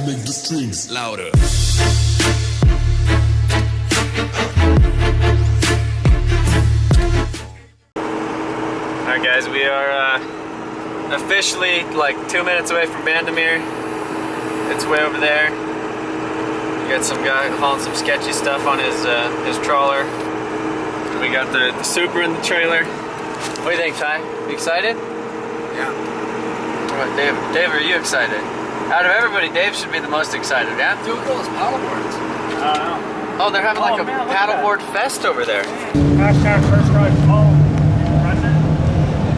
make the strings louder. Alright guys, we are officially like 2 minutes away from Bandamere. It's way over there. We got some guy hauling some sketchy stuff on his trawler. We got the Supra in the trailer. What do you think, Ty? You excited? Yeah. What, Dave, are you excited? Out of everybody, Dave should be the most excited, yeah? Dude, look at those paddleboards. Oh, they're having like a paddleboard fest over there. Hashtag first ride home.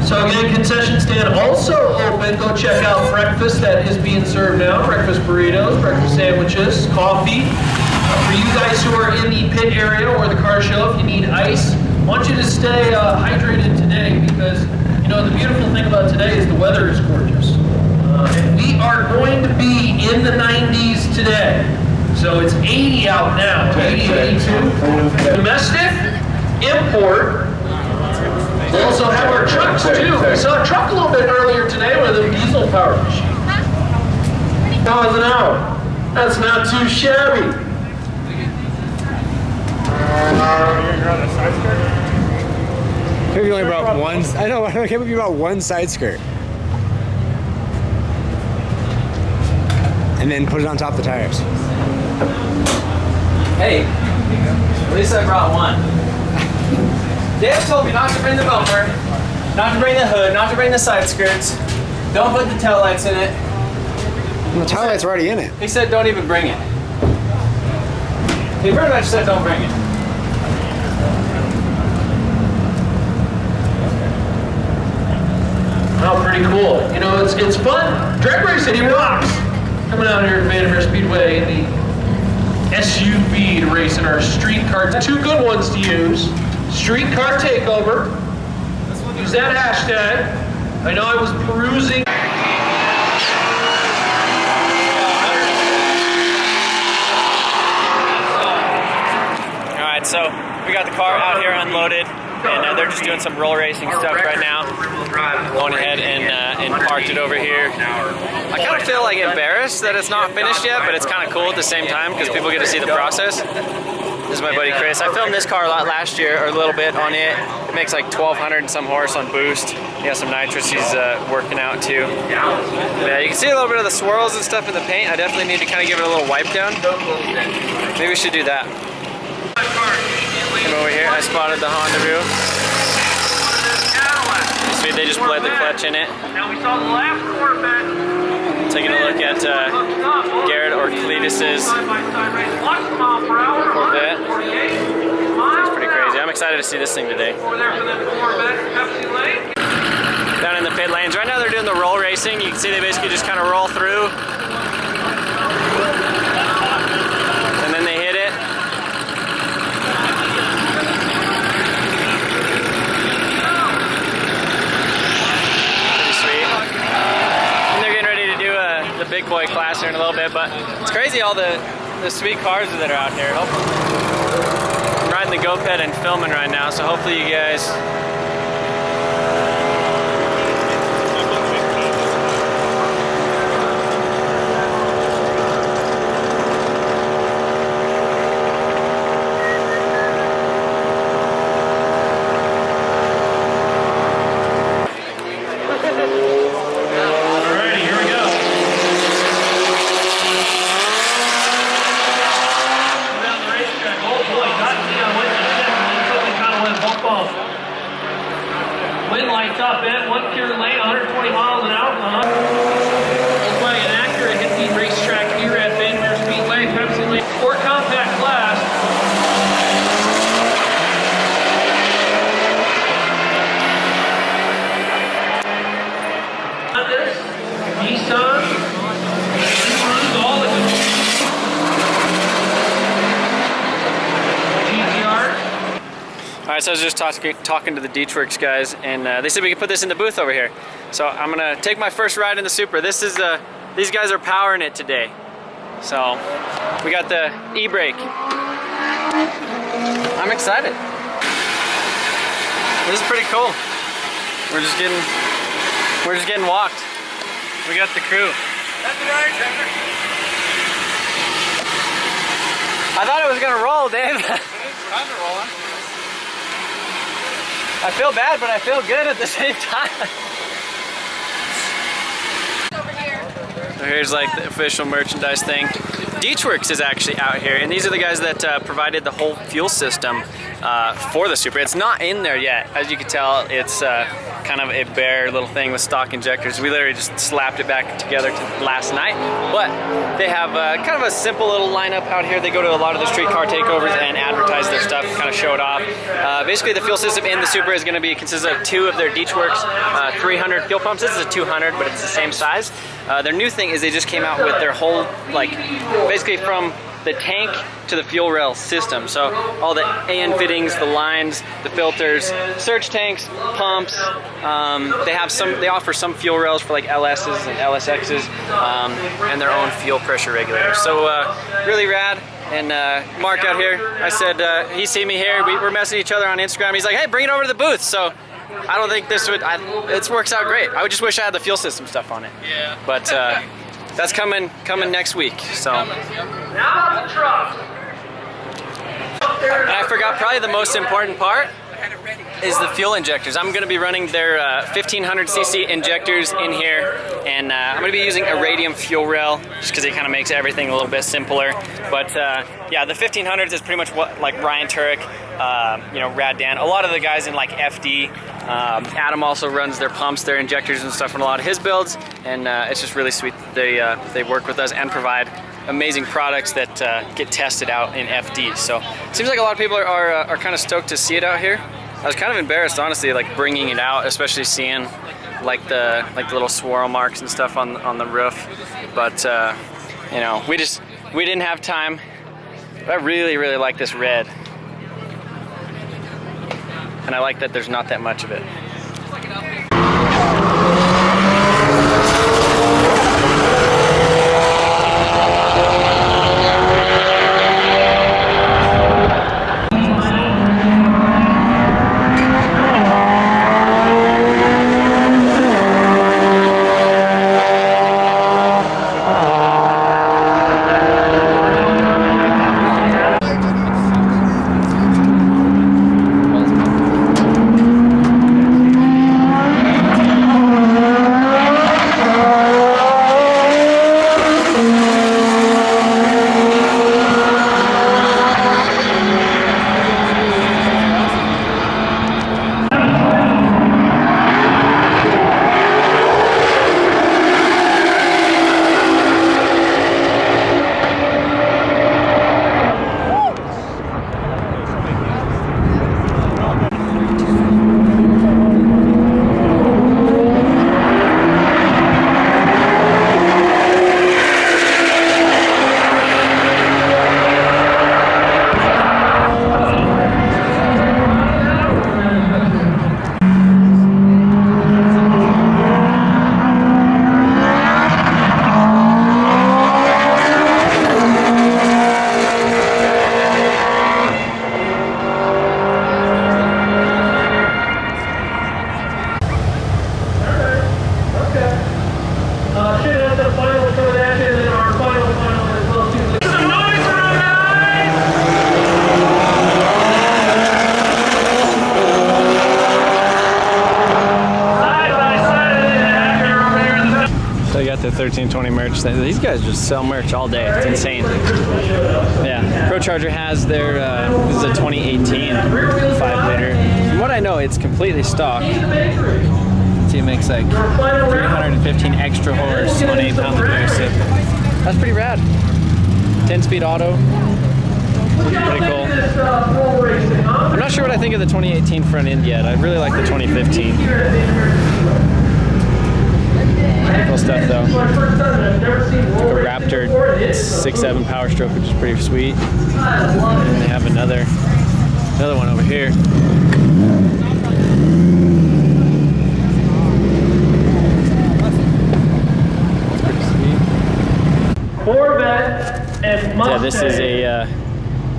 So again, concession stand also open. Go check out breakfast that is being served now. Breakfast burritos, breakfast sandwiches, coffee. For you guys who are in the pit area or the car show, if you need ice, I want you to stay hydrated today because, you know, the beautiful thing about today is the weather is gorgeous. And we are going to be in the 90s today. So it's 80 out now, 80, 82. Domestic, import. We also have our trucks too. We saw a truck a little bit earlier today with a diesel powered machine. $1 an hour. That's not too shabby. Maybe only brought one. I know. I can't believe you brought one side skirt. And then put it on top of the tires. Hey, at least I brought one. Dave told me not to bring the bumper, not to bring the hood, not to bring the side skirts. Don't put the tail lights in it. And the tail lights are already in it. He said don't even bring it. He pretty much said don't bring it. Oh, pretty cool. You know, it's fun. Drag racing, he rocks. Coming out here at Bandamere Speedway in the SUV to race in our street car. Two good ones to use. Street car takeover. Use that hashtag. I know I was perusing. All right, so we got the car out here unloaded, and they're just doing some roll racing stuff right now. Going ahead and parked it over here. I kind of feel like embarrassed that it's not finished yet, but it's kind of cool at the same time because people get to see the process. This is my buddy Chris. I filmed this car a lot last year, or a little bit on it. It makes like 1,200 and some horse on boost. He has some nitrous he's working out too. Yeah, you can see a little bit of the swirls and stuff in the paint. I definitely need to kind of give it a little wipe down. Maybe we should do that. Come over here, I spotted the Honda roof. You see they just bled the clutch in it. Now we saw the last Corvette. Taking a look at Garrett or Cletus's Corvette. It's pretty crazy. I'm excited to see this thing today. Down in the pit lanes. Right now they're doing the roll racing. You can see they basically just kind of roll through. And then they hit it. Pretty sweet. And they're getting ready to do the big boy class here in a little bit, but it's crazy all the sweet cars that are out here. I'm riding the GoPed and filming right now, so hopefully you guys wind lights up at one pure lane, 120 miles an hour. Volkswagen Acura hit the racetrack here at Bandamere Speedway, Pepsi Lane, or compact class. Nissan, Subarus, all the GTRs. All right, so I was just talking to the Deechworks guys, and they said we could put this in the booth over here. So I'm gonna take my first ride in the Supra. This is these guys are powering it today. So we got the e-brake. I'm excited. This is pretty cool. We're just getting walked. We got the crew. That's the right, Trevor. I thought it was gonna roll, Dave. Kind of rolling. I feel bad, but I feel good at the same time. So here's like the official merchandise thing. Beachworks is actually out here, and these are the guys that provided the whole fuel system for the Supra. It's not in there yet. As you can tell, it's kind of a bare little thing with stock injectors. We literally just slapped it back together last night, but they have kind of a simple little lineup out here. They go to a lot of the street car takeovers and advertise their stuff, kind of show it off. Basically, the fuel system in the Supra is going to consist of 2 of their Beachworks 300 fuel pumps. This is a 200, but it's the same size. Their new thing is they just came out with their whole, like, basically from the tank to the fuel rail system. So all the AN fittings, the lines, the filters, surge tanks, pumps. They offer some fuel rails for like LSs and LSXs, and their own fuel pressure regulators. So really rad. And Mark out here, I said he see me here. We're messaging each other on Instagram. He's like, hey, bring it over to the booth. So I don't think this would. It works out great. I would just wish I had the fuel system stuff on it. Yeah. But that's coming next week. So. Now about the truck. And I forgot probably the most important part is the fuel injectors. I'm going to be running their 1500cc injectors in here, and I'm going to be using a radium fuel rail just because it kind of makes everything a little bit simpler. But yeah, the 1500s is pretty much what like Ryan Turek, Rad Dan, a lot of the guys in like FD. Adam also runs their pumps, their injectors and stuff on a lot of his builds, and it's just really sweet. They work with us and provide amazing products that get tested out in FD. So it seems like a lot of people are kind of stoked to see it out here. I was kind of embarrassed, honestly, like bringing it out, especially seeing like the little swirl marks and stuff on the roof. But we didn't have time. But I really like this red, and I like that there's not that much of it. The 1320 merch. These guys just sell merch all day. It's insane. Yeah, Pro Charger has their, this is a 2018 5-liter. From what I know, it's completely stock. See, it makes like 315 extra horse on 8 pounds of beer, so that's pretty rad. 10-speed auto. Pretty cool. I'm not sure what I think of the 2018 front end yet. I really like the 2015. Pretty cool stuff though. Took a Raptor 6.7 Power Stroke, which is pretty sweet. And they have another one over here. That's pretty sweet. Corvette and Mustang. Yeah, this is a.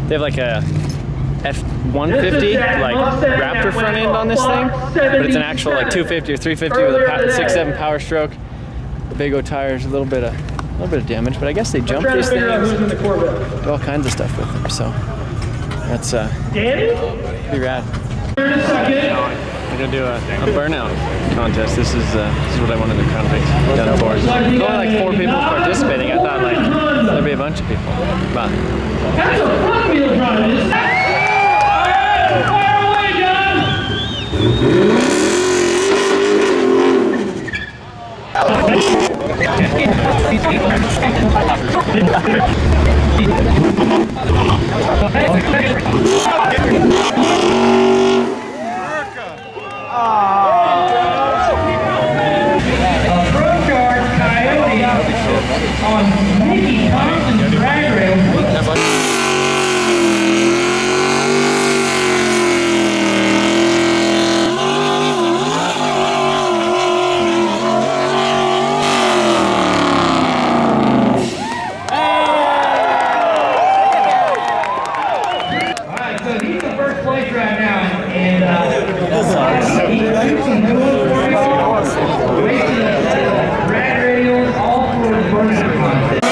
They have like a F-150 like Raptor front end on this thing, but it's an actual like 250 or 350 with a 6.7 Power Stroke. The big old tires, a little bit of little bit of damage, but I guess they jump these things, do all kinds of stuff with them, so that's pretty rad. We're gonna do a burnout contest. This is what I wanted the convict done for. There's only like 4 people participating. I thought like there'd be a bunch of people, but That's a front wheel drive. Fire away, John! On Mickey Thompson's drag rail. Alright, so he's the first place right now, and he's some new ones for you. Racing drag radials all for the burnout contest.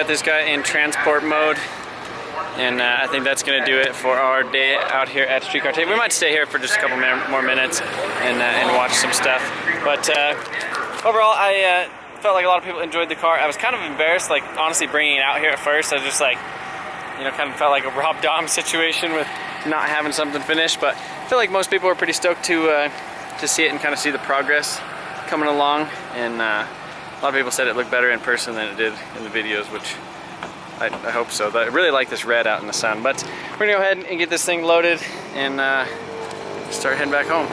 got this guy in transport mode. And I think that's going to do it for our day out here at Streetcar Tape. We might stay here for just a couple more minutes and watch some stuff. But overall, I felt like a lot of people enjoyed the car. I was kind of embarrassed, like honestly bringing it out here at first. I was just like, you know, kind of felt like a Rob Dom situation with not having something finished. But I feel like most people were pretty stoked to see it and kind of see the progress coming along. And a lot of people said it looked better in person than it did in the videos, which I hope so. But I really like this red out in the sun. But we're gonna go ahead and get this thing loaded and start heading back home.